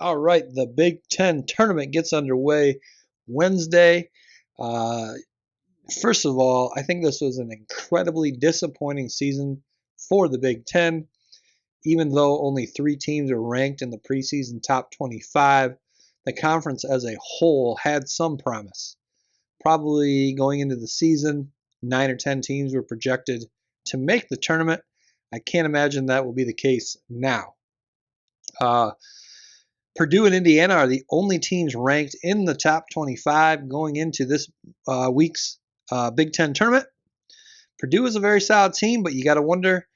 All right, the Big Ten tournament gets underway Wednesday. Uh, First of all, I think this was an incredibly disappointing season for the Big Ten. Even though only three teams are ranked in the preseason top 25, the conference as a whole had some promise. Probably going into the season, 9 or 10 teams were projected to make the tournament. I can't imagine that will be the case now. Uh, Purdue and Indiana are the only teams ranked in the top 25 going into this week's Big Ten tournament. Purdue is a very solid team, but you got to wonder,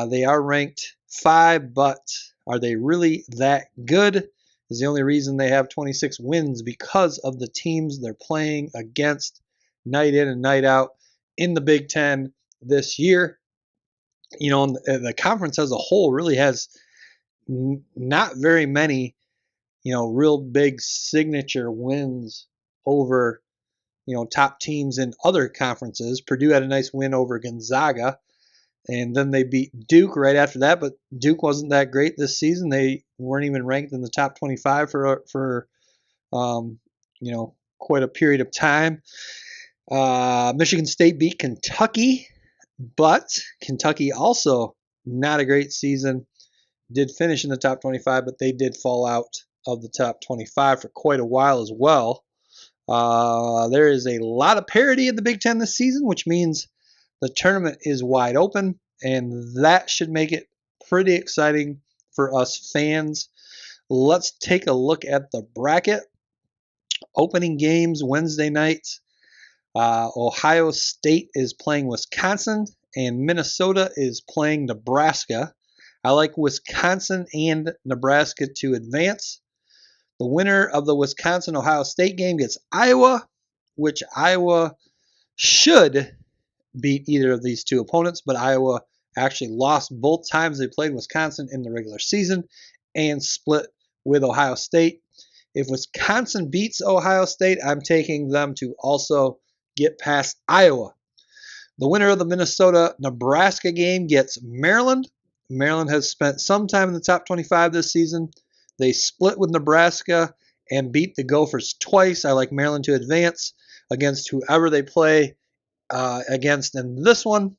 they are ranked 5, but are they really that good? Is the only reason they have 26 wins because of the teams they're playing against night in and night out in the Big Ten this year. You know, the conference as a whole really has not very many real big signature wins over, top teams in other conferences. Purdue had a nice win over Gonzaga, and then they beat Duke right after that, but Duke wasn't that great this season. They weren't even ranked in the top 25 for quite a period of time. Michigan State beat Kentucky, but Kentucky also not a great season. Did finish in the top 25, but they did fall out of the top 25 for quite a while as well. There is a lot of parity in the Big Ten this season, which means the tournament is wide open, and that should make it pretty exciting for us fans. Let's take a look at the bracket. Opening games Wednesday night. Ohio State is playing Wisconsin, and Minnesota is playing Nebraska. I like Wisconsin and Nebraska to advance. The winner of the Wisconsin-Ohio State game gets Iowa, which Iowa should beat either of these two opponents, but Iowa actually lost both times they played Wisconsin in the regular season and split with Ohio State. If Wisconsin beats Ohio State, I'm taking them to also get past Iowa. The winner of the Minnesota-Nebraska game gets Maryland. Maryland has spent some time in the top 25 this season. They split with Nebraska and beat the Gophers twice. I like Maryland to advance against whoever they play against in this one.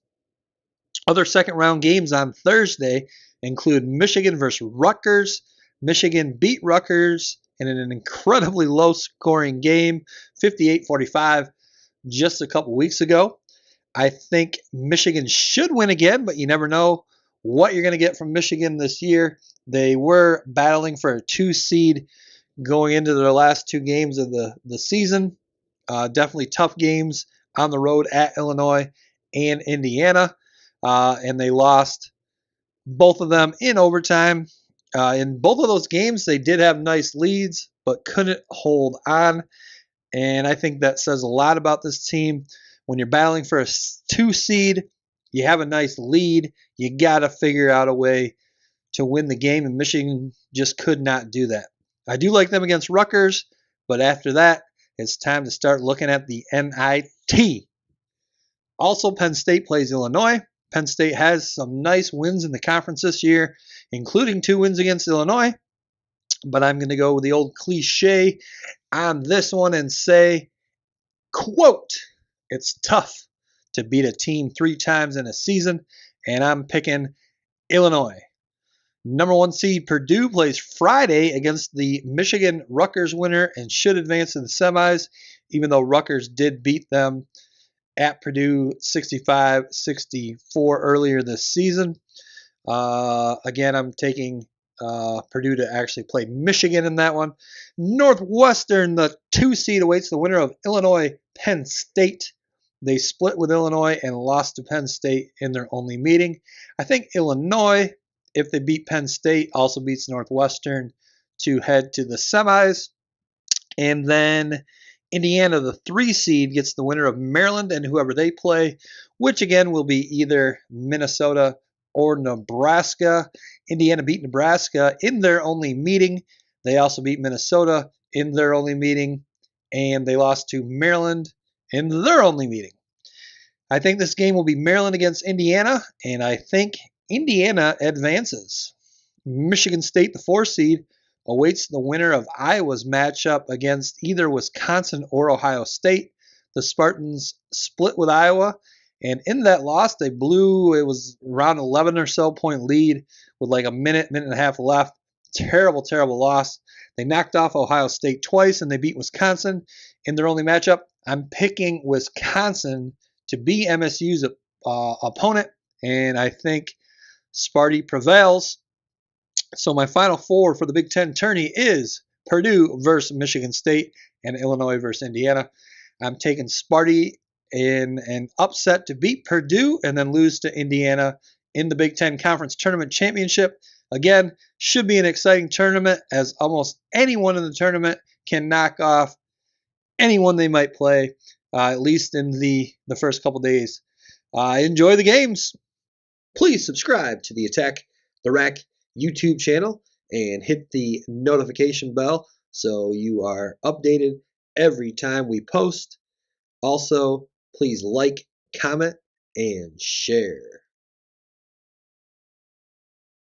Other second round games on Thursday include Michigan versus Rutgers. Michigan beat Rutgers in an incredibly low scoring game, 58-45, just a couple weeks ago. I think Michigan should win again, but you never know what you're going to get from Michigan this year. They were battling for a 2 seed going into their last 2 games of the season. Definitely tough games on the road at Illinois and Indiana. And they lost both of them in overtime. In both of those games, they did have nice leads, but couldn't hold on. And I think that says a lot about this team. When you're battling for a 2 seed, you have a nice lead. You got to figure out a way to win the game, and Michigan just could not do that. I do like them against Rutgers, but after that, it's time to start looking at the NIT. Also, Penn State plays Illinois. Penn State has some nice wins in the conference this year, including 2 wins against Illinois. But I'm going to go with the old cliche on this one and say, quote, it's tough to beat a team 3 times in a season, and I'm picking Illinois. Number 1 seed Purdue plays Friday against the Michigan Rutgers winner and should advance to the semis, even though Rutgers did beat them at Purdue 65-64 earlier this season. Again, I'm taking Purdue to actually play Michigan in that one. Northwestern, the 2 seed, awaits the winner of Illinois-Penn State. They split with Illinois and lost to Penn State in their only meeting. I think Illinois, if they beat Penn State, also beats Northwestern to head to the semis. And then Indiana, the 3 seed, gets the winner of Maryland and whoever they play, which again will be either Minnesota or Nebraska. Indiana beat Nebraska in their only meeting. They also beat Minnesota in their only meeting. And they lost to Maryland in their only meeting. I think this game will be Maryland against Indiana, and I think Indiana advances. Michigan State, the 4 seed, awaits the winner of Iowa's matchup against either Wisconsin or Ohio State. The Spartans split with Iowa, and in that loss, they blew, it was around 11 or so point lead with like a minute and a half left. Terrible, terrible loss. They knocked off Ohio State twice, and they beat Wisconsin in their only matchup. I'm picking Wisconsin to be MSU's opponent, and I think Sparty prevails. So my final four for the Big Ten tourney is Purdue versus Michigan State and Illinois versus Indiana. I'm taking Sparty in an upset to beat Purdue and then lose to Indiana in the Big Ten Conference Tournament Championship. Again, should be an exciting tournament as almost anyone in the tournament can knock off anyone they might play, at least in the first couple days. Enjoy the games. Please subscribe to the Attack the Rack YouTube channel and hit the notification bell so you are updated every time we post. Also, please like, comment, and share.